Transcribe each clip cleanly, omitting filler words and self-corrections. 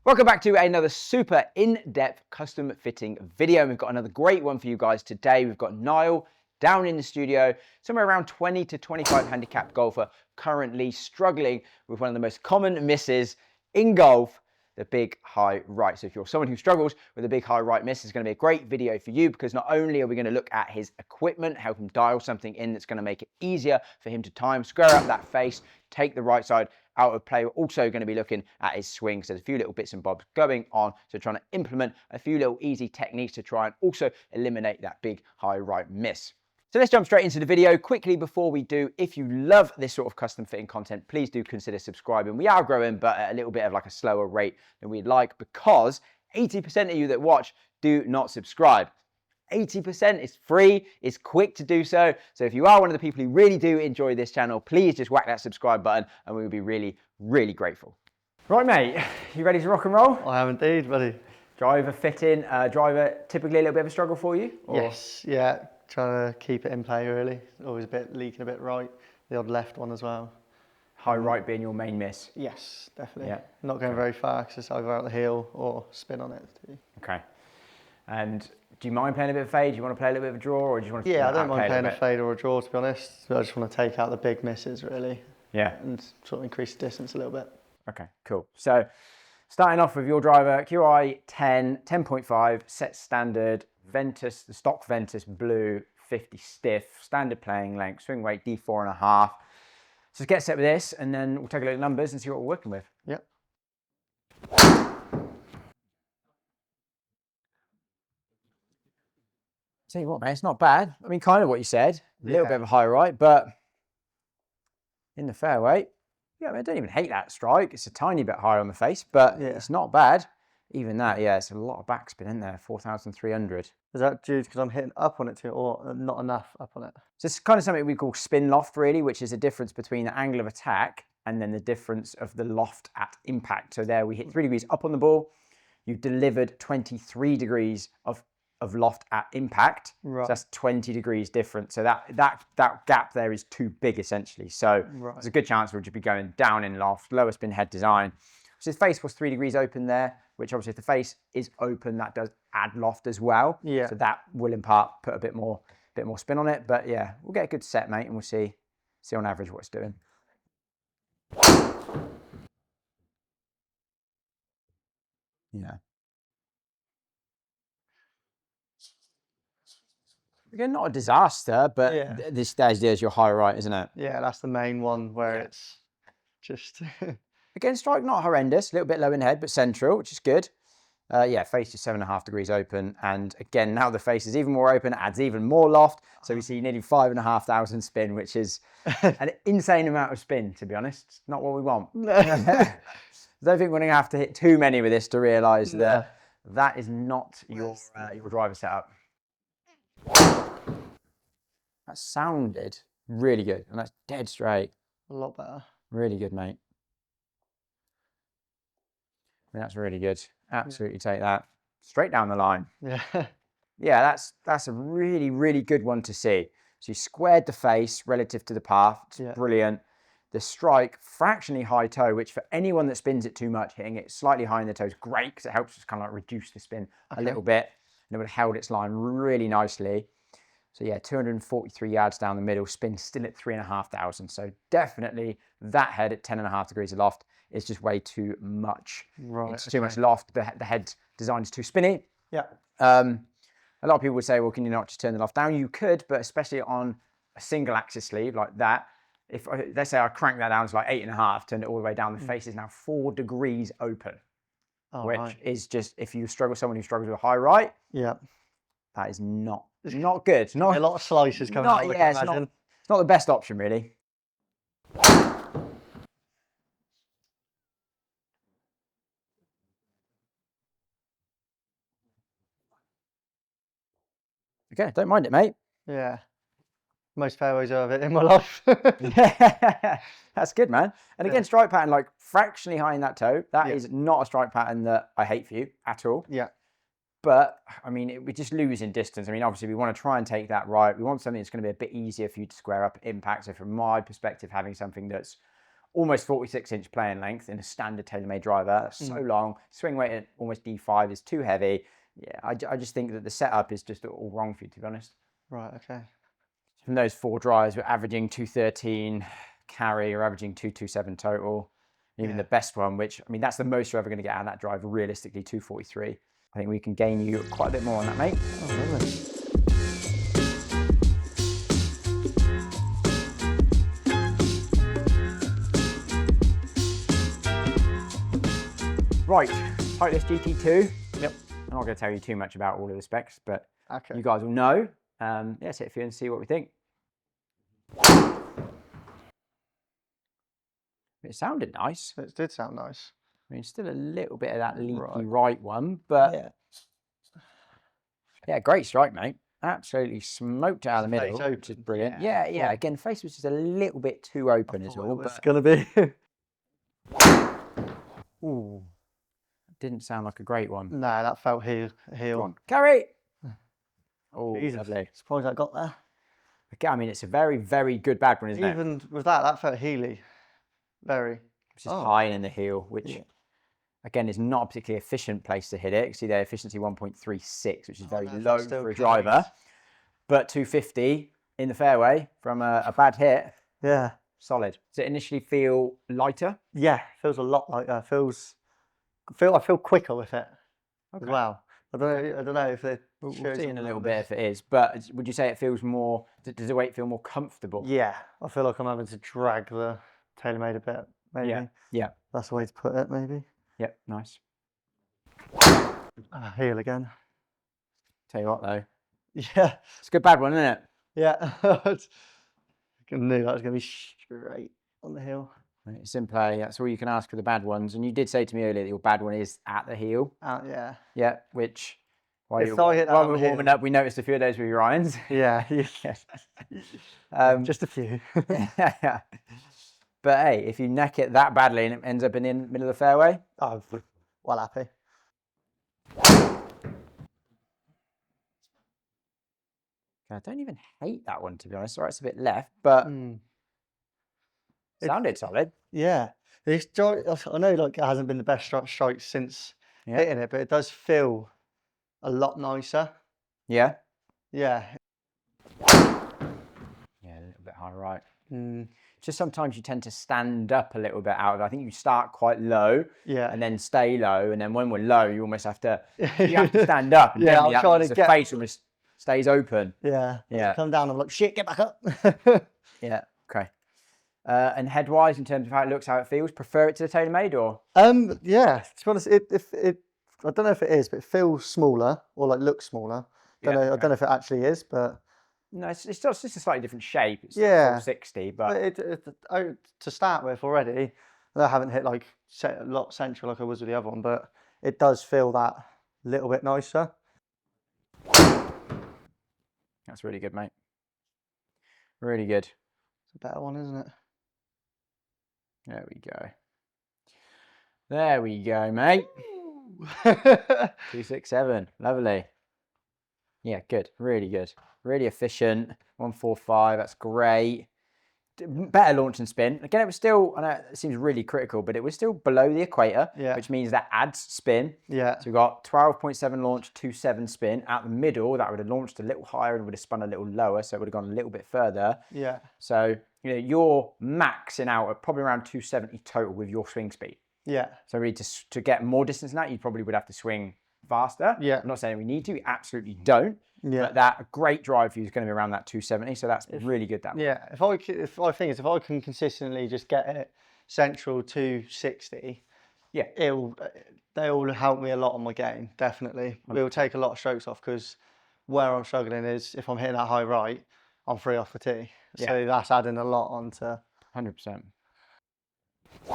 Welcome back to another super in-depth custom fitting video. We've got another great one for you guys today. We've got Niall down in the studio, somewhere around 20 to 25 handicap golfer, currently struggling with one of the most common misses in golf, the big high right. So if you're someone who struggles with a big high right miss, it's going to be a great video for you, because not only are we going to look at his equipment, help him dial something in that's going to make it easier for him to time, square up that face, take the right side out of play. We're also going to be looking at his swing. So there's a few little bits and bobs going on. So trying to implement a few little easy techniques to try and also eliminate that big high right miss. So let's jump straight into the video. Quickly before we do, if you love this sort of custom fitting content, please do consider subscribing. We are growing, but at a little bit of like a slower rate than we'd like, because 80% of you that watch do not subscribe. 80% is free, it's quick to do so. So if you are one of the people who really do enjoy this channel, please just whack that subscribe button and we will be really, really grateful. Right, mate, you ready to rock and roll? I am indeed, buddy. Driver fitting, driver typically a little bit of a struggle for you? Or? Yes, yeah, trying to keep it in play really. Always a bit leaking a bit right, the odd left one as well. High right being your main miss? Yes, definitely. Yeah. Not going very far because it's either out the heel or spin on it too. Okay. And do you mind playing a bit of fade? Do you want to play a little bit of a draw, or do you want to? Yeah, I don't mind playing a fade or a draw, to be honest. I just want to take out the big misses really. Yeah. And sort of increase the distance a little bit. Okay, cool. So starting off with your driver, Qi10, 10.5, set standard, Ventus, the stock Ventus blue, 50 stiff, standard playing length, swing weight D4.5. So let's get set with this, and then we'll take a look at numbers and see what we're working with. Yep. Tell you what, man, it's not bad. I mean, kind of what you said. A little bit of a high right, but in the fairway. Yeah, I mean, I don't even hate that strike. It's a tiny bit higher on the face, but it's not bad. Even that, yeah, it's a lot of backspin in there, 4,300. Is that due because I'm hitting up on it too, or not enough up on it? So it's kind of something we call spin loft, really, which is a difference between the angle of attack and then the difference of the loft at impact. So there we hit 3 degrees up on the ball. You delivered 23 degrees of loft at impact. Right. So that's 20 degrees different. So that gap there is too big, essentially. So there's a good chance we'll just be going down in loft, lower spin head design. So his face was 3 degrees open there, which obviously if the face is open, that does add loft as well. Yeah. So that will in part put a bit more spin on it. But yeah, we'll get a good set, mate, and we'll see on average what it's doing. Yeah. Again, not a disaster, but this stage there's your high right, isn't it? Yeah, that's the main one where it's just... Again, strike not horrendous, a little bit low in head, but central, which is good. Yeah, face is 7.5 degrees open. And again, now the face is even more open, adds even more loft. So we see nearly 5,500 spin, which is an insane amount of spin, to be honest. It's not what we want. I don't think we're going to have to hit too many with this to realise that that is not your driver setup. That sounded really good, and that's dead straight. A lot better. Really good, mate. I mean, that's really good. Absolutely take that straight down the line. Yeah. Yeah, that's a really, really good one to see. So you squared the face relative to the path. It's brilliant. The strike, fractionally high toe, which for anyone that spins it too much, hitting it slightly high in the toe is great, because it helps us kind of like reduce the spin a little bit. And it would have held its line really nicely. So yeah, 243 yards down the middle, spin still at 3,500. So definitely that head at 10.5 degrees of loft is just way too much. Right. It's too much loft. The head design is too spinny. Yeah. A lot of people would say, well, can you not just turn the loft down? You could, but especially on a single axis sleeve like that, if let's say I crank that down to like 8.5, turned it all the way down, the face is now 4 degrees open. Oh, which is just, if you struggle, someone who struggles with a high right, that is not good. Not a lot of slices coming out. Yeah, it's not the best option, really. Okay, don't mind it, mate. Yeah. Most fairways I've hit in my life. Yeah, that's good, man. And again, strike pattern, like fractionally high in that toe, that is not a strike pattern that I hate for you at all. Yeah. But, I mean, we just lose in distance. I mean, obviously, we want to try and take that right. We want something that's going to be a bit easier for you to square up impact. So from my perspective, having something that's almost 46-inch playing length in a standard Taylormade driver. That's so long. Swing weight at almost D5 is too heavy. Yeah, I just think that the setup is just all wrong for you, to be honest. Right, okay. From those 4 drives, we're averaging 213 carry, or averaging 227 total. Even the best one, which, I mean, that's the most you're ever going to get out of that drive, realistically, 243. I think we can gain you quite a bit more on that, mate. Oh, lovely. Right, Titleist GT2. Yep. I'm not going to tell you too much about all of the specs, but you guys will know. Yeah, let's hit a few and see what we think. It sounded nice. It did sound nice. I mean, still a little bit of that leaky right one, but yeah, great strike, mate. Absolutely smoked it out of the middle, which is brilliant. Yeah. Again, face was just a little bit too open as well. It's going to be. Ooh, didn't sound like a great one. No, that felt heel. Come on, carry. Oh, Jesus. lovely. Surprised I got there. Okay, I mean, it's a very, very good bad one, isn't it? Even with that felt heely. Very. Which is high in the heel, which again is not a particularly efficient place to hit it. See there, efficiency 1.36, which is very low for a driver. But 250 in the fairway from a bad hit. Yeah. Solid. Does it initially feel lighter? Yeah, feels a lot lighter. I feel quicker with it as well. I don't know if it. We'll see in a little bit if it is. But would you say it feels more? Does the weight feel more comfortable? Yeah, I feel like I'm having to drag the Taylormade a bit. Maybe. Yeah. That's the way to put it. Maybe. Yep. Nice. Heel again. Tell you what though. Yeah. It's a good bad one, isn't it? Yeah. I knew that was going to be straight on the heel. It's in play. That's all you can ask for the bad ones. And you did say to me earlier that your bad one is at the heel. Yeah. Yeah, which while we're warming up, we noticed a few of those with your irons. Yeah. Just a few. Yeah. But hey, if you neck it that badly and it ends up in the middle of the fairway, I'm well happy. I don't even hate that one, to be honest. All right, it's a bit left, but sounded solid. Yeah. This strike, I know like it hasn't been the best strike since hitting it, but it does feel a lot nicer. Yeah? Yeah. Yeah, a little bit high right. Just sometimes you tend to stand up a little bit out of it. I think you start quite low and then stay low. And then when we're low, you almost have to, stand up. And I'm trying to the face almost stays open. Yeah. Come down, I'm like, shit, get back up. Yeah, okay. And head-wise, in terms of how it looks, how it feels, prefer it to the Taylormade or? Yeah, to be honest, I don't know if it is, but it feels smaller or like looks smaller. I don't know if it actually is, but. No, it's just a slightly different shape. It's 60, but to start with already, I haven't hit like a lot central like I was with the other one, but it does feel that little bit nicer. That's really good, mate. Really good. It's a better one, isn't it? There we go. There we go, mate. 267. Lovely. Yeah, good. Really good. Really efficient. 145. That's great. Better launch and spin. Again, it was still, I know it seems really critical, but it was still below the equator, which means that adds spin. Yeah. So we've got 12.7 launch, 2.7 spin. Out the middle, that would have launched a little higher and would have spun a little lower, so it would have gone a little bit further. Yeah. So, you're maxing out at probably around 270 total with your swing speed. Yeah. So really to get more distance than that, you probably would have to swing faster. Yeah. I'm not saying we need to, we absolutely don't. Yeah. But that great drive for you is going to be around that 270, so that's really good. That one. Yeah. If I can consistently just get it central 260, they'll help me a lot on my game. Definitely, we'll take a lot of strokes off because where I'm struggling is if I'm hitting that high right, I'm free off the tee. Yeah. So that's adding a lot onto. 100%.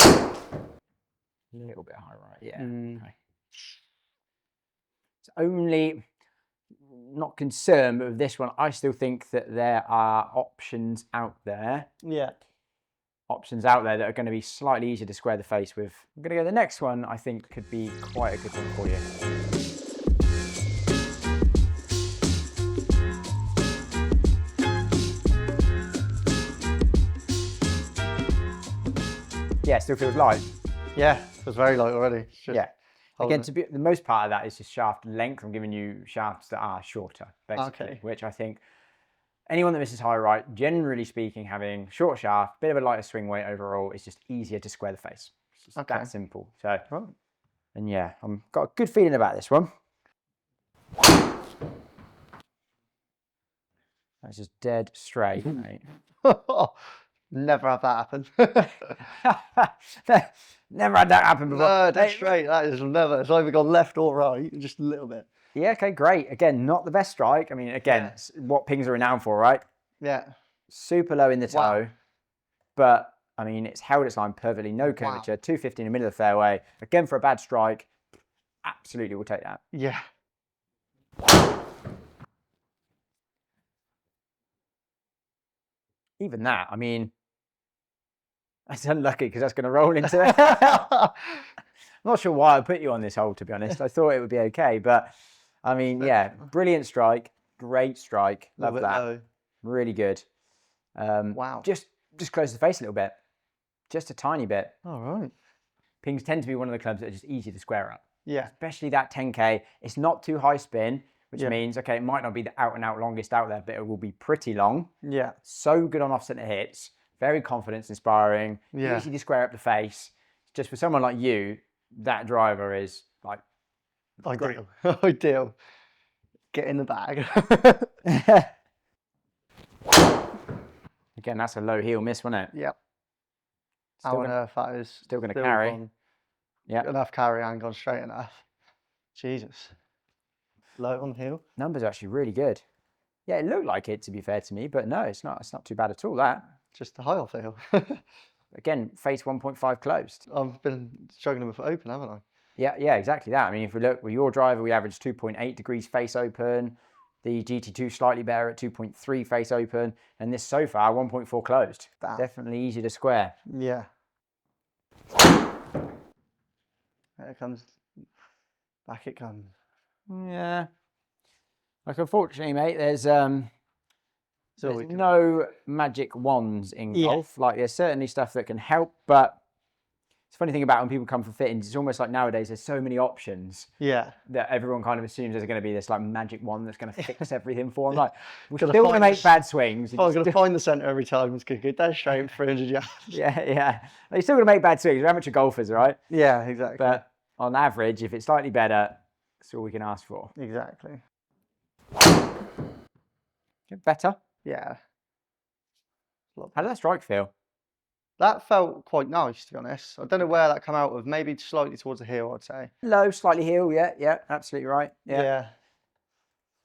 A little bit high right, yeah. Okay. It's only. Not concerned, but with this one, I still think that there are options out there. Yeah. Options out there that are going to be slightly easier to square the face with. I'm going to go the next one, I think could be quite a good one for you. Yeah, it still feels light. Yeah, it was very light already. It's just Yeah. holding Again, the most part of that is just shaft length. I'm giving you shafts that are shorter, basically, Okay. which I think anyone that misses high right, generally speaking, having short shaft, bit of a lighter swing weight overall, is just easier to square the face. It's just that simple. So, Right. and yeah, I've got a good feeling about this one. That's just dead straight, mate. Never had that happen. Never had that happen before. No, dead straight. That is never. It's either gone left or right, just a little bit. Yeah, okay, great. Again, not the best strike. I mean, again, what pings are renowned for, right? Yeah. Super low in the toe, but I mean, it's held its line perfectly, no curvature, 250 in the middle of the fairway. Again, for a bad strike, absolutely will take that. Yeah. Even that, I mean, that's unlucky because that's going to roll into it. I'm not sure why I put you on this hole, to be honest. I thought it would be okay, but I mean, yeah, brilliant strike, great strike, love that, low. Really good. Wow. Just close the face a little bit, just a tiny bit. All right. Pings tend to be one of the clubs that are just easy to square up. Yeah. Especially that 10K. It's not too high spin, which means, okay, it might not be the out and out longest out there, but it will be pretty long. Yeah. So good on off-center hits, very confidence inspiring, Yeah. easy to square up the face. Just for someone like you, that driver is like ideal. Ideal. Get in the bag. Again, that's a low heel miss, wasn't it? Yep. Still How on gonna, earth that is still going to carry. Yeah. Enough carry and gone straight enough. Jesus. Low on the heel. Numbers are actually really good. Yeah, it looked like it, to be fair to me, but no, it's not. It's not too bad at all, that. Just the high off the heel. Again, face 1.5 closed. I've been struggling with open, haven't I? Yeah, exactly that. I mean, if we look with your driver, we averaged 2.8 degrees face open. The GT2 slightly better at 2.3 face open. And this so far, 1.4 closed. Damn. Definitely easy to square. Yeah. There it comes. Back it comes. Yeah. Like, unfortunately, mate, there's no magic wands in golf. Like, there's certainly stuff that can help, but it's a funny thing about when people come for fittings, it's almost like nowadays there's so many options that everyone kind of assumes there's going to be this like magic wand that's going to fix everything for them. Like, we're still going to make bad swings. I'm going to find the centre every time. It's going to go dead straight 300 yards. Yeah. You're still going to make bad swings. We're amateur golfers, right? Yeah, exactly. But on average, if it's slightly better, that's all we can ask for. Exactly. Better? Yeah. How did that strike feel? That felt quite nice, to be honest. I don't know where that came out of. Maybe slightly towards the heel, I'd say. Low, slightly heel. Yeah, absolutely right. Yeah.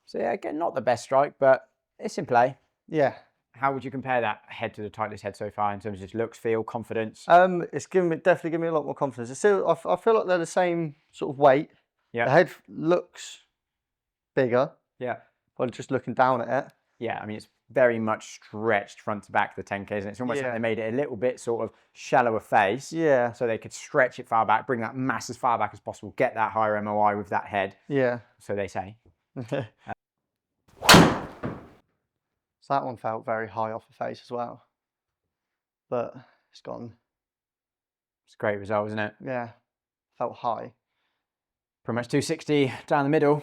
So yeah, again, not the best strike, but it's in play. Yeah. How would you compare that head to the Titleist head so far in terms of just looks, feel, confidence? It's definitely given me a lot more confidence. It's still, I feel like they're the same sort of weight. Yeah. The head looks bigger. Yeah. By just looking down at it. Yeah, I mean, it's very much stretched front to back, the 10Ks, and it's almost like they made it a little bit sort of shallower face. Yeah. So they could stretch it far back, bring that mass as far back as possible, get that higher MOI with that head. Yeah. So they say. So that one felt very high off the face as well. But it's gone. It's a great result, isn't it? Yeah. Felt high. Pretty much 260 down the middle.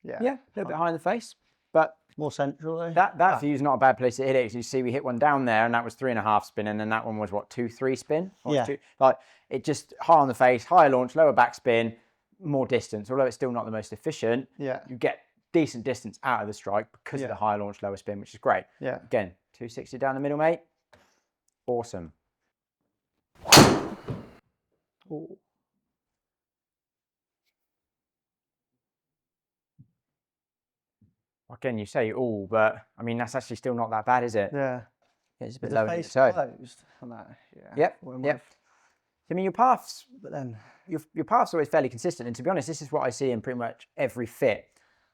Yeah. Yeah, a little bit high in the face. But more central though. That for you is not a bad place to hit it. You see, we hit one down there, and that was 3.5 spin, and then that one was what, 2-3 spin? Yeah. Like, it just high on the face, higher launch, lower backspin, more distance. Although it's still not the most efficient, you get decent distance out of the strike because of the higher launch, lower spin, which is great. Yeah. Again, 260 down the middle, mate. Awesome. Ooh. Again, you say all, but I mean, that's actually still not that bad, is it? Yeah. It's a bit Is low the in face the toe. closed on that? Yeah. Yep. I mean, your paths, but then your path's always fairly consistent. And to be honest, this is what I see in pretty much every fit.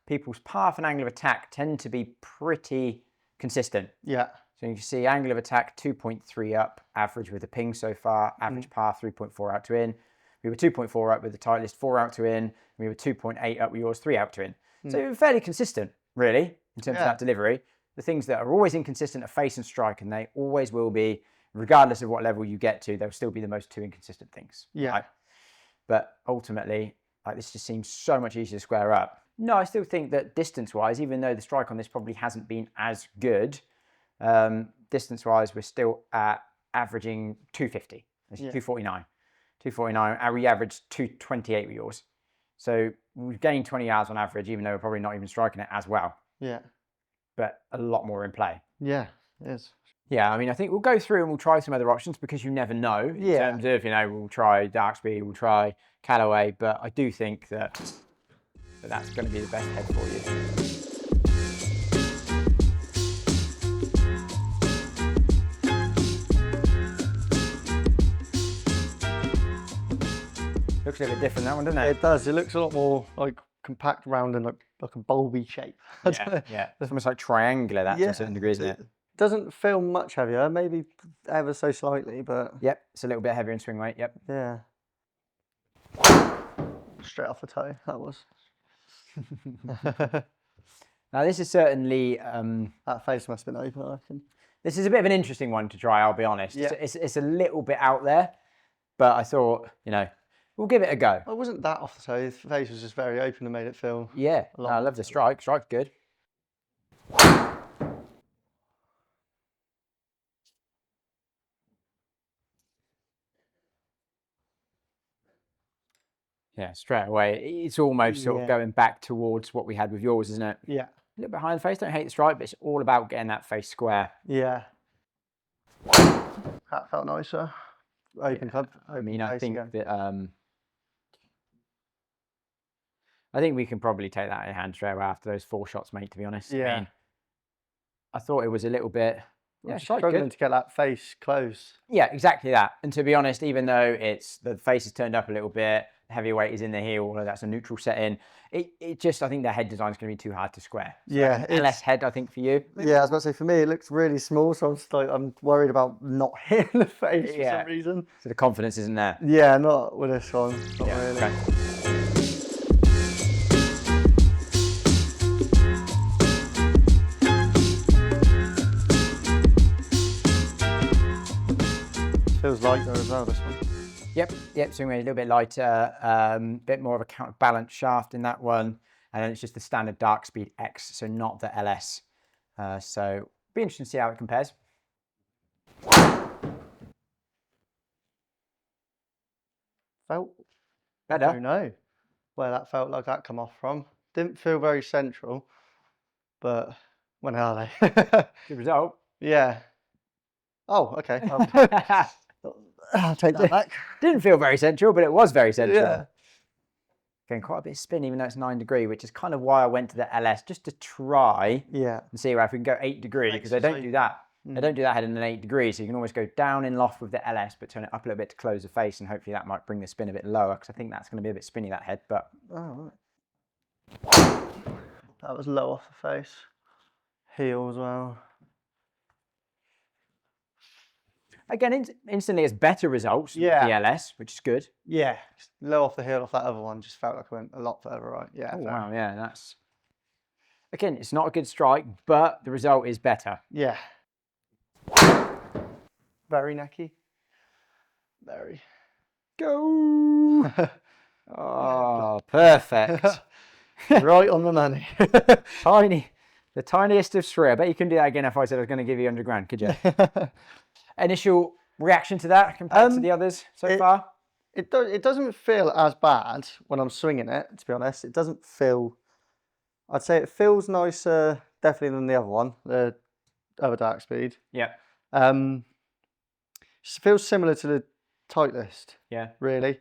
People's path and angle of attack tend to be pretty consistent. Yeah. So you can see angle of attack 2.3 up, average with the Ping so far, average path 3.4 out to in. We were 2.4 up with the Titleist, 4 out to in. We were 2.8 up with yours, 3 out to in. So you're fairly consistent, really, in terms of that delivery. The things that are always inconsistent are face and strike, and they always will be regardless of what level you get to, they'll still be the most two inconsistent things. Yeah. Right? But ultimately, like, this just seems so much easier to square up. No, I still think that distance-wise, even though the strike on this probably hasn't been as good, distance-wise, we're still at averaging 250. It's 249. 249, and we averaged 228 with yours. So we've gained 20 yards on average, even though we're probably not even striking it as well. Yeah. But a lot more in play. Yeah, it is. Yeah, I mean, I think we'll go through and we'll try some other options because you never know. In terms of, you know, we'll try DarkSpeed, we'll try Callaway, but I do think that that's going to be the best head for you. Looks a bit different, that one, doesn't it? It does. It looks a lot more like compact, round, and like a bulby shape. Yeah. It's almost like triangular, that to a certain degree, isn't it? Doesn't feel much heavier, maybe ever so slightly, but... Yep, it's a little bit heavier in swing weight, yep. Yeah. Straight off the toe, that was. Now this is certainly... that face must have been open, I reckon. This is a bit of an interesting one to try, I'll be honest. Yeah. It's a little bit out there, but I thought, you know, we'll give it a go. Well, it wasn't that off the toe, his face was just very open and made it feel... Yeah, I love the strike. Strike's good. Yeah, straight away. It's almost sort of going back towards what we had with yours, isn't it? Yeah. A little bit high in the face, don't hate the strike, but it's all about getting that face square. Yeah. That felt nicer. Open club. I mean, I think that I think we can probably take that in hand straight away after those 4 shots, mate, to be honest. Yeah. I mean, I thought it was a little bit... Yeah, struggling to get that face close. Yeah, exactly that. And to be honest, even though the face is turned up a little bit, the heavy weight is in the heel, although that's a neutral setting, it just, I think the head design is going to be too hard to square. So yeah. LS head, I think, for you. Yeah, I was about to say, for me, it looks really small, so I'm worried about not hitting the face for some reason. So the confidence isn't there. Yeah, not with this one. Not really. Okay. Feels lighter as well, this one. Yep, swing weight a little bit lighter, bit more of a counterbalance shaft in that one, and then it's just the standard DarkSpeed X, so not the LS. So be interesting to see how it compares. Felt better. I don't know where that felt like that come off from. Didn't feel very central, but when are they? Good result. Yeah. Oh, okay. I'll take that back. Didn't feel very central, but it was very central. Yeah. Getting quite a bit of spin, even though it's 9 degree, which is kind of why I went to the LS, just to try and see if we can go 8 degree, because they don't do that. They don't do that head in an 8 degree, so you can always go down in loft with the LS, but turn it up a little bit to close the face, and hopefully that might bring the spin a bit lower, because I think that's going to be a bit spinny, that head. But right. That was low off the face. Heel as well. Again, instantly it's better results with the LS, which is good. Yeah, low off the heel off that other one, just felt like I went a lot further right. Yeah. Oh, wow, yeah, that's... Again, it's not a good strike, but the result is better. Yeah. Very necky. Very. Go! Oh, perfect. Right on the money. Tiny. The tiniest of 3. I bet you couldn't do that again if I said I was going to give you 100 grand, could you? Initial reaction to that compared to the others so far? It doesn't feel as bad when I'm swinging it, to be honest. It doesn't feel... I'd say it feels nicer, definitely, than the other one, the other DarkSpeed. Yeah. It feels similar to the Titleist. Yeah. Really.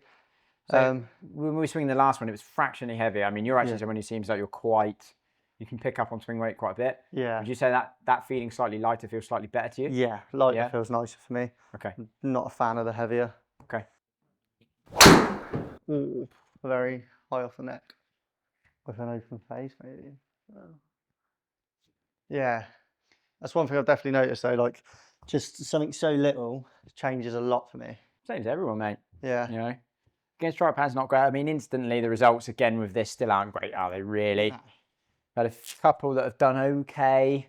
So when we were swinging the last one, it was fractionally heavier. I mean, you're actually someone who seems like you're quite... You can pick up on swing weight quite a bit. Yeah. Would you say that feeling slightly lighter feels slightly better to you? Yeah, lighter feels nicer for me. Okay. Not a fan of the heavier. Okay. Ooh, very high off the neck. With an open face, maybe. Yeah. That's one thing I've definitely noticed though, like just something so little changes a lot for me. Same as everyone, mate. Yeah. You know? Against strike pads, not great. I mean, instantly the results again with this still aren't great, are they, really? Nah. Had a couple that have done okay,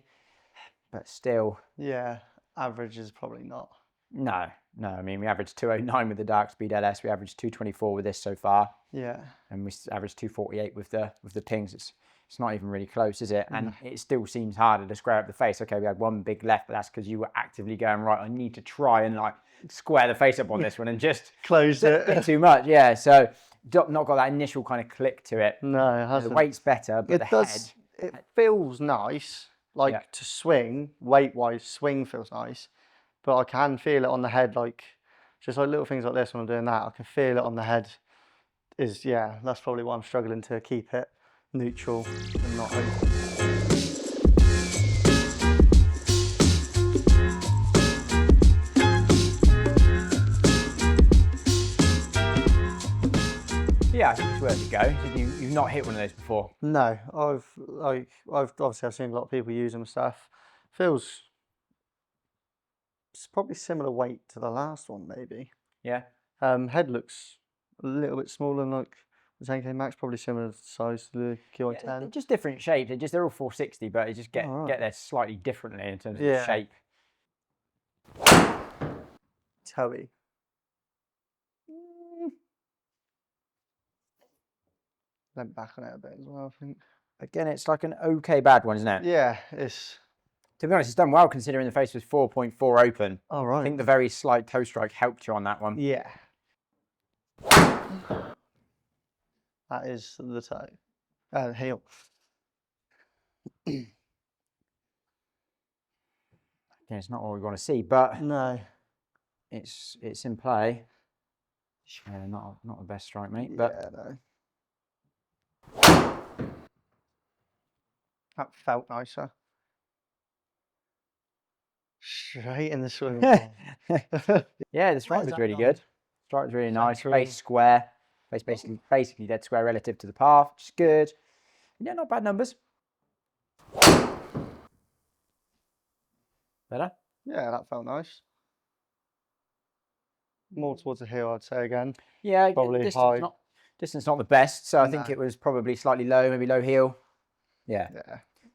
but still. Yeah, average is probably not. No, no. I mean, we averaged 209 with the DarkSpeed LS. We averaged 224 with this so far. Yeah. And we averaged 248 with the Pings. It's not even really close, is it? And it still seems harder to square up the face. Okay, we had one big left, but that's because you were actively going, right, I need to try and like square the face up on this one, and just closed it. A bit too much, yeah. So not got that initial kind of click to it. No, it hasn't. The weight's better, but head. It feels nice, like to swing, weight-wise, swing feels nice, but I can feel it on the head, like just like little things like this when I'm doing that, I can feel it on the head. That's probably why I'm struggling to keep it neutral and not open. Yeah, I think it's worth a go. You've not hit one of those before? No, I've obviously seen a lot of people use them and stuff. It's probably similar weight to the last one, maybe. Yeah. Head looks a little bit smaller than like the 10K Max, probably similar size to the Qi10. Yeah, just different shapes. They're all 460, but they just get there slightly differently in terms of shape. Toey. Lent back on it a bit as well, I think. Again, it's like an okay bad one, isn't it? Yeah, to be honest, it's done well considering the face was 4.4 open. Oh, right. I think the very slight toe strike helped you on that one. Yeah. That is the toe. Heel. Yeah, it's not what we want to see, but no, it's in play. Not the best strike, mate. But yeah, no. That felt nicer. Straight in the swimming pool. Yeah, the strike was really good. Strike was really nice. Face square. Face basically dead square relative to the path, which is good. Yeah, not bad numbers. Better? Yeah, that felt nice. More towards the heel, I'd say again. Yeah, probably high. Distance not the best, so I think it was probably slightly low, maybe low heel. Yeah,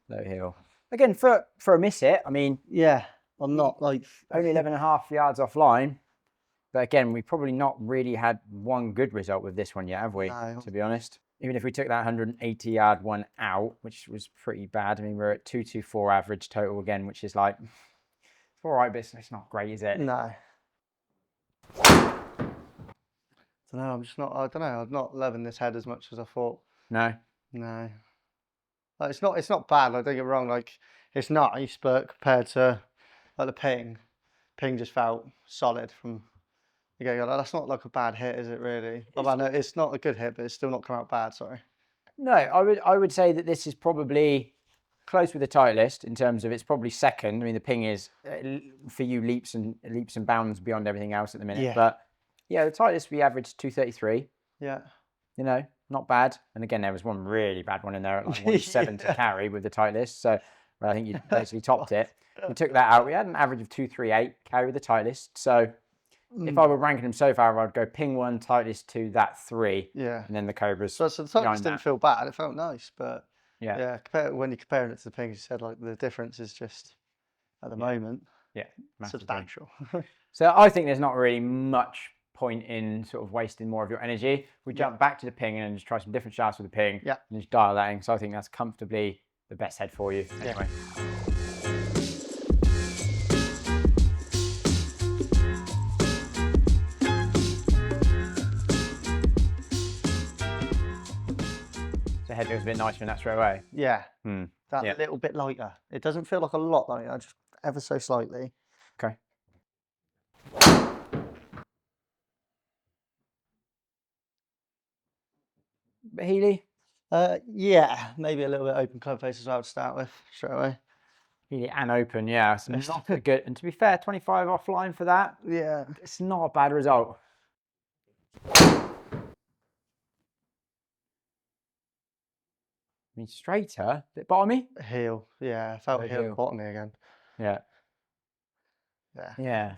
low heel. Again, for a miss hit, I mean, yeah, I'm not like only 11.5 yards offline. But again, we probably not really had one good result with this one yet, have we? No. To be honest, even if we took that 180-yard one out, which was pretty bad. I mean, we're at 224 average total again, which is like, it's all right, but it's not great, is it? No. I don't know. I'm not loving this head as much as I thought. No. No. Like, it's not bad. Like, don't get me wrong. Like, it's nice, but compared to like the Ping just felt solid from. That's not like a bad hit, is it really? I know it's not a good hit, but it's still not come out bad, sorry. No, I would say that this is probably close with the Titleist in terms of it's probably second. I mean, the Ping is, for you, leaps and bounds beyond everything else at the minute. Yeah. But yeah, the Titleist, we averaged 233. Yeah. You know, not bad. And again, there was one really bad one in there at like 1.7 to carry with the Titleist. So I think you basically topped it. We took that out. We had an average of 238 carry with the Titleist. So if I were ranking them so far, I'd go Ping 1, Titleist 2, that 3. Yeah. And then the Cobras. So the Titleist didn't feel bad. It felt nice, but yeah. When you're comparing it to the Ping, you said like the difference is just at the moment substantial. So I think there's not really much point in sort of wasting more of your energy. We jump back to the Ping and just try some different shafts with the Ping and just dial that in. So I think that's comfortably the best head for you anyway. The head feels a bit nicer in that straight away. Yeah. That little bit lighter. It doesn't feel like a lot lighter, just ever so slightly. Okay. Bit Healy? Yeah, maybe a little bit open club face as well to start with, straight away. Healy and open, yeah. So it's not good. And to be fair, 25 offline for that. Yeah. It's not a bad result. I mean, straighter, a bit bottomy. Heel, yeah. I felt heel bottomy again. Yeah. Yeah. Yeah.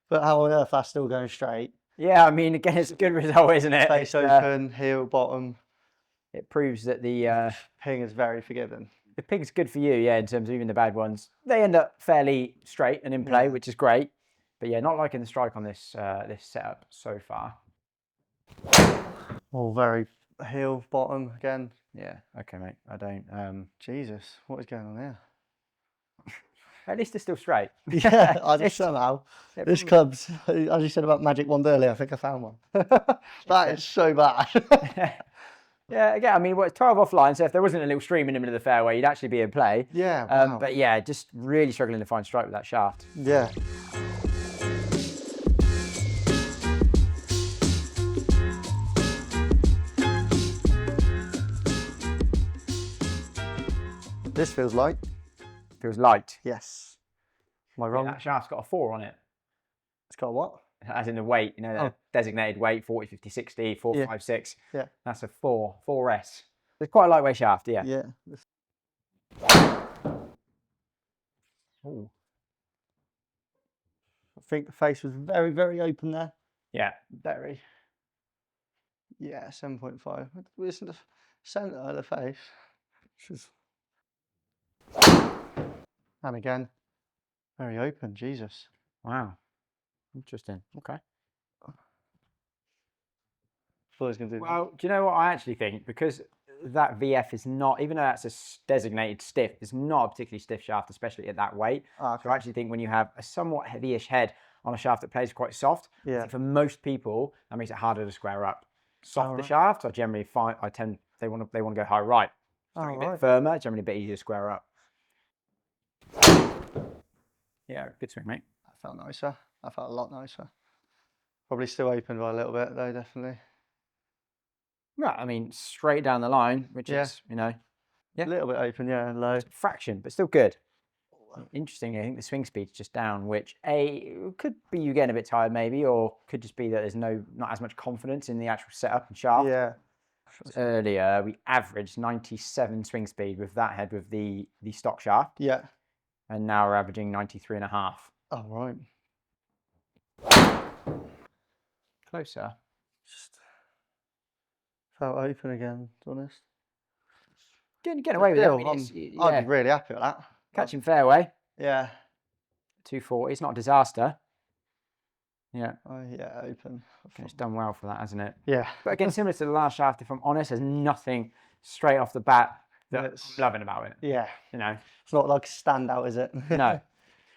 But how on earth that's still going straight? Yeah, I mean, again, it's a good result, isn't it? Face open, heel, bottom. It proves that the Ping is very forgiving. The Ping's good for you, yeah, in terms of even the bad ones. They end up fairly straight and in play, which is great. But yeah, not liking the strike on this this setup so far. All very heel bottom again. Yeah, okay, mate. I don't. Jesus, what is going on here? At least it's still straight. Yeah, I just somehow. This club's, as you said about Magic Wand earlier, I think I found one. That is so bad. Yeah, again, I mean, well, it's 12 offline, so if there wasn't a little stream in the middle of the fairway, you'd actually be in play. Yeah, wow. But yeah, just really struggling to find strike with that shaft. Yeah. This feels light. Feels light. Yes. Am I wrong? Yeah, that shaft's got a 4 on it. It's got a what? As in the weight, you know, the designated weight, 40, 50, 60, 4, Yeah. 5, 6. Yeah. That's a 4S. It's quite a lightweight shaft, yeah. Yeah. Ooh. I think the face was very, very open there. Yeah, very. Yeah, 7.5. It's in the centre of the face. And again, very open, Jesus. Wow. Interesting. Okay. Thought I was going to do Well, do you know what I actually think? Because that VF is not, even though that's a designated stiff, it's not a particularly stiff shaft, especially at that weight. that. So I actually think when you have a somewhat heavyish head on a shaft that plays quite soft, I Yeah. think for most people, that makes it harder to square up. Softer right. shafts, I generally find, they want to go high right. Something a bit right. firmer, generally a bit easier to square up. Yeah, good swing, mate. That felt nicer. That felt a lot nicer. Probably still open by a little bit though, definitely. Yeah, I mean, straight down the line, which Yeah. is, you know, A little bit open, yeah, and low. fraction, but still good. Interestingly, I think the swing speed's just down, which could be you getting a bit tired maybe, or could just be that there's not as much confidence in the actual setup and shaft. Yeah. Earlier, we averaged 97 swing speed with that head with the stock shaft, Yeah. and now we're averaging 93.5. Oh, right. Closer. Just felt open again, to be honest. Getting away with it. I mean, I'd be really happy with that. Catching fairway, Yeah. 240. It's not a disaster. Yeah. Oh, yeah, open. It's done well for that, hasn't it? Yeah. But again, similar to the last shaft, if I'm honest, there's nothing straight off the bat that It's- I'm loving about it. Yeah. You know, It's not like a standout, is it? no.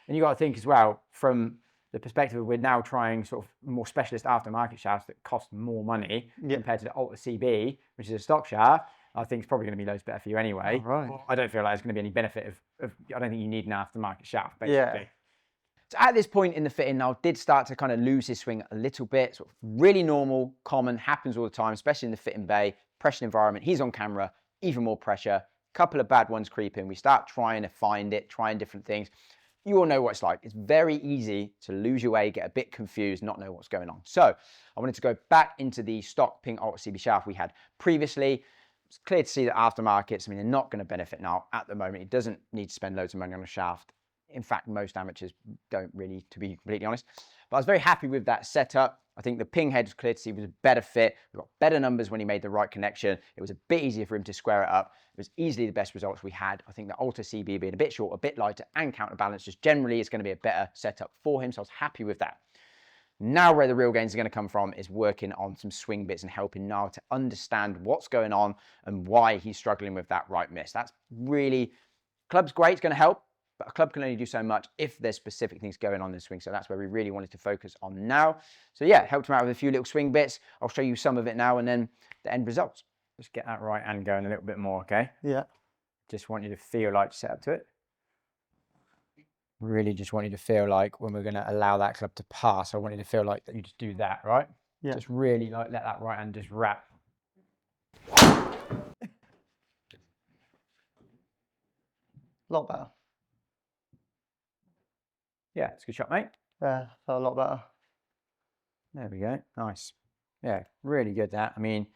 And you got to think as well from the perspective of we're now trying sort of more specialist aftermarket shafts that cost more money compared to the ALTA CB, which is a stock shaft. I think it's probably going to be loads better for you anyway. Oh, right. I don't feel like there's going to be any benefit of I don't think you need an aftermarket shaft, basically. Yeah. So at this point in the fitting, Niall did start to kind of lose his swing a little bit. Sort of really normal, common, happens all the time, especially in the fitting bay, pressure environment. He's on camera, even more pressure. Couple of bad ones creep in. We start trying to find it, trying different things. You all know what it's like. It's very easy to lose your way, get a bit confused, not know what's going on. So I wanted to go back into the stock Ping ALTA CB shaft we had previously. It's clear to see that aftermarkets, I mean, they're not going to benefit now at the moment. It doesn't need to spend loads of money on a shaft. In fact, most amateurs don't really, to be completely honest. But I was very happy with that setup. I think the Ping head was clear to see was a better fit. We got better numbers when he made the right connection. It was a bit easier for him to square it up. It was easily the best results we had. I think the ALTA CB being a bit short, a bit lighter, and counterbalance just generally is going to be a better setup for him. So I was happy with that. Now where the real gains are going to come from is working on some swing bits and helping Niall to understand what's going on and why he's struggling with that right miss. That's really, club's great, it's going to help, but a club can only do so much if there's specific things going on in the swing. So that's where we really wanted to focus on now. So yeah, helped him out with a few little swing bits. I'll show you some of it now and then the end results. Just get that right hand going a little bit more, okay? Yeah. Just want you to feel like set up to it. Really just want you to feel like when we're going to allow that club to pass, I want you to feel like that you just do that, right? Yeah. Just really like let that right hand just wrap. A lot better. Yeah, it's a good shot, mate. Yeah, felt a lot better. There we go. Nice. Yeah, really good that. I mean,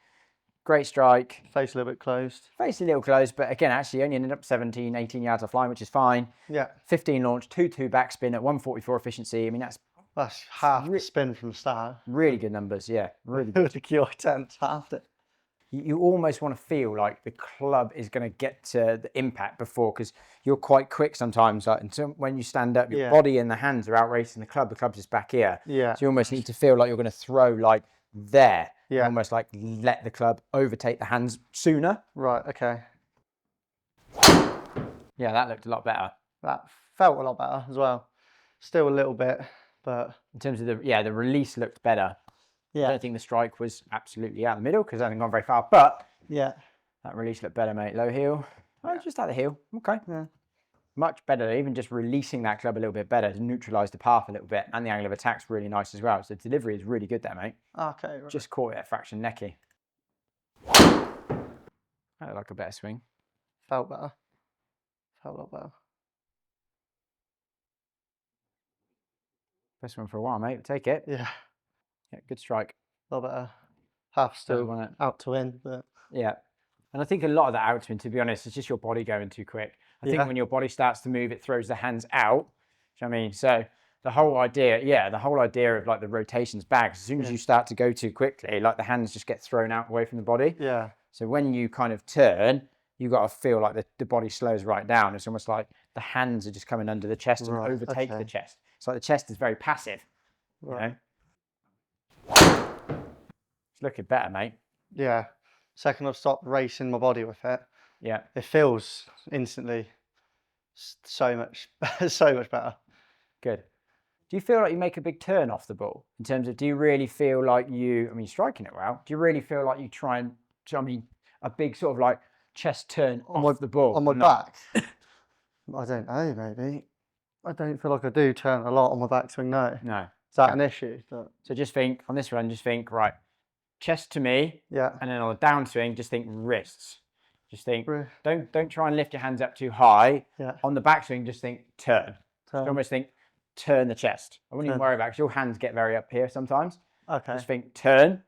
great strike. Face a little bit closed. Face a little close, but again, actually only ended up 17, 18 yards offline, which is fine. Yeah. 15 launch, 2-2 backspin at 144 efficiency. I mean, that's half the spin from the start. really good numbers. Yeah, really good. With the Qi10, half it. you almost want to feel like the club is going to get to the impact before, because you're quite quick sometimes. Like until when you stand up, your body and the hands are out racing the club's just back here. Yeah. So you almost need to feel like you're going to throw like there. Yeah. Almost like let the club overtake the hands sooner. Right, okay. Yeah, that looked a lot better. That felt a lot better as well. Still a little bit, but... In terms of the release looked better. Yeah. I don't think the strike was absolutely out the middle because I haven't gone very far, but yeah, that release looked better, mate. Low heel. Oh, just at the heel. Okay. Yeah. Much better. Even just releasing that club a little bit better to neutralise the path a little bit, and the angle of attack's really nice as well. So the delivery is really good there, mate. Okay. Right. Just caught it a fraction necky. I like a better swing. Felt better. Felt a lot better. Best one for a while, mate. Take it. Yeah. Yeah, good strike. A lot better. Half still on it. out to win, but... Yeah. And I think a lot of that out to win, to be honest, is just your body going too quick. I think when your body starts to move, it throws the hands out. Do you know what I mean? So the whole idea of like the rotations back, as soon as you start to go too quickly, like the hands just get thrown out away from the body. Yeah. So when you kind of turn, you got to feel like the body slows right down. It's almost like the hands are just coming under the chest and overtake the chest. It's like the chest is very passive. Right. You know? It's looking better, mate. Yeah. Second I've stopped racing my body with it. Yeah. It feels instantly so much better. Good. Do you feel like you make a big turn off the ball? In terms of, do you really feel like you're striking it well. Do you really feel like you try and, a big sort of like chest turn off the ball? On my back? I don't know, maybe. I don't feel like I do turn a lot on my backswing, no. No. Is that an issue? But... So just think, on this run, right, chest to me, and then on the downswing, just think wrists. Just think, don't try and lift your hands up too high. Yeah. On the backswing, just think turn. Just almost think turn the chest. I wouldn't even worry about it because your hands get very up here sometimes. Okay. Just think turn,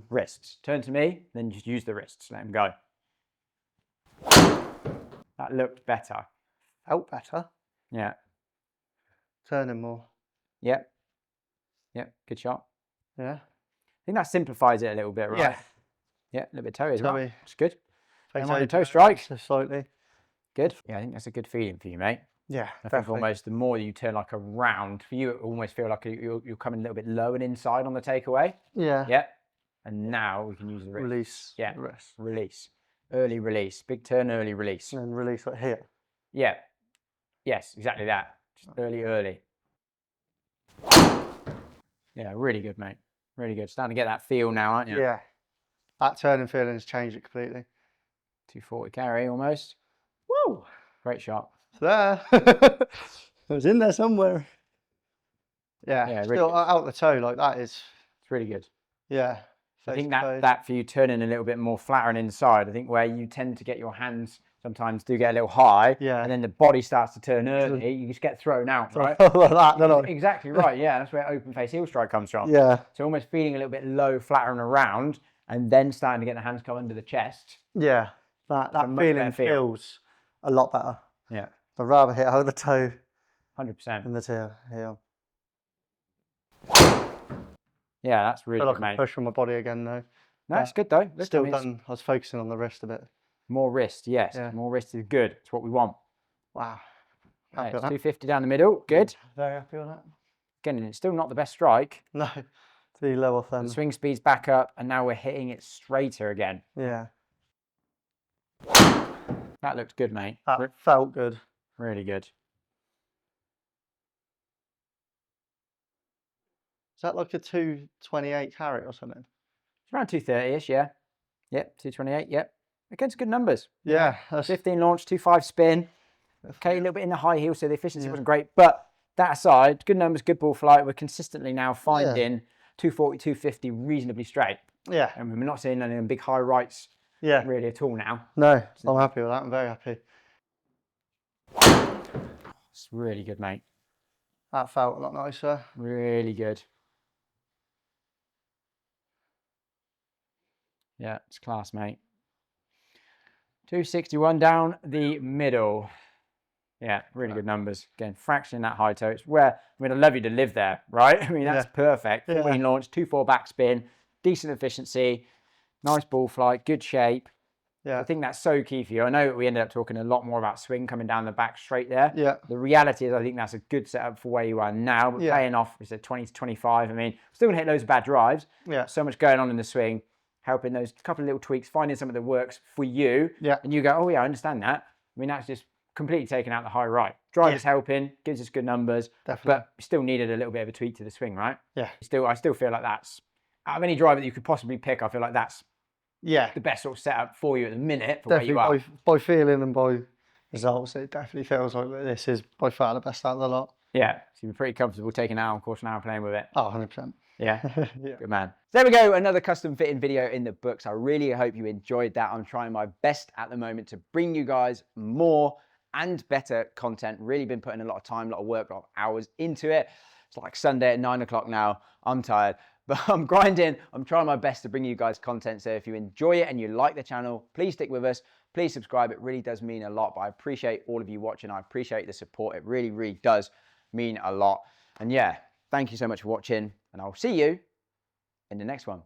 wrists. Turn to me, then just use the wrists. Let them go. That looked better. Felt better. Yeah. Turning more. Yep. Yep. Good shot. Yeah. I think that simplifies it a little bit, right? Yeah. Yeah, a little bit toey as well. It's good. And on the toe strike. Just slightly. Good. Yeah, I think that's a good feeling for you, mate. Yeah, I think almost the more you turn like around, for you, it almost feel like you're coming a little bit low and inside on the takeaway. Yeah. Yeah. And now we can use the wrist. Release. Yeah. Release. Early release. Big turn, early release. And then release like here. Yeah. Yes, exactly that. Just early. Yeah, really good, mate. Really good. Starting to get that feel now, aren't you? Yeah. That turning feeling has changed it completely. 240 carry almost. Woo! Great shot. It's there. It was in there somewhere. Yeah, yeah, still really out the toe like that is. It's really good. Yeah. I think that for you turning a little bit more flatter and inside, I think where you tend to get your hands sometimes do get a little high, and then the body starts to turn early, you just get thrown out, right? Like that, don't I? Exactly right, yeah, that's where open face heel strike comes from. Yeah. So almost feeling a little bit low, flattering around, and then starting to get the hands come under the chest. Yeah, that feeling feels a lot better. Yeah. I'd rather hit over the toe 100% than the heel. Yeah, that's really good, mate. Push from my body again though. No, it's good though. Still done. I was focusing on the wrist a bit. More wrist, yes. Yeah. More wrist is good. It's what we want. Wow. Right, it's 250 down the middle. Good. Very happy with that. Again, it's still not the best strike. No. The lower thumb. The swing speed's back up, and now we're hitting it straighter again. Yeah. That looked good, mate. That felt good. Really good. Is that like a 228 carry or something? It's around 230-ish, yeah. Yep, 228, yep. Against good numbers. Yeah. 15 launch, 2.5 spin. Okay, a little bit in the high heel, so the efficiency wasn't great. But that aside, good numbers, good ball flight. We're consistently now finding 240, 250 reasonably straight. Yeah. And we're not seeing any big high rights really at all now. No, I'm happy with that. I'm very happy. It's really good, mate. That felt a lot nicer. Really good. Yeah, it's class, mate. 261 down the middle. Yeah, really good numbers. Again, fraction that high toe. It's where, I mean, I'd love you to live there, right? I mean, that's perfect. 14 launch, 2.4 backspin, decent efficiency. nice ball flight, good shape. Yeah. I think that's so key for you. I know we ended up talking a lot more about swing coming down the back straight there. Yeah. The reality is I think that's a good setup for where you are now, but paying off, we said 20 to 25. I mean, still gonna hit loads of bad drives. Yeah. So much going on in the swing, helping those couple of little tweaks, finding something that works for you. Yeah. And you go, oh yeah, I understand that. I mean, that's just completely taking out the high right. Drive is helping, gives us good numbers, Definitely. but still needed a little bit of a tweak to the swing, right? Yeah. I still feel like that's, out of any driver that you could possibly pick, I feel like that's the best sort of setup for you at the minute for definitely where you are. By feeling and by results, it definitely feels like this is by far the best out of the lot. Yeah, so you're pretty comfortable taking it out on course now and playing with it. Oh, 100%. Yeah, good man. So there we go, another custom fitting video in the books. I really hope you enjoyed that. I'm trying my best at the moment to bring you guys more and better content. Really been putting a lot of time, a lot of work, a lot of hours into it. It's like Sunday at 9 o'clock now. I'm tired, but I'm grinding. I'm trying my best to bring you guys content. So if you enjoy it and you like the channel, please stick with us. Please subscribe. It really does mean a lot, but I appreciate all of you watching. I appreciate the support. It really, really does mean a lot. And yeah, thank you so much for watching, and I'll see you in the next one.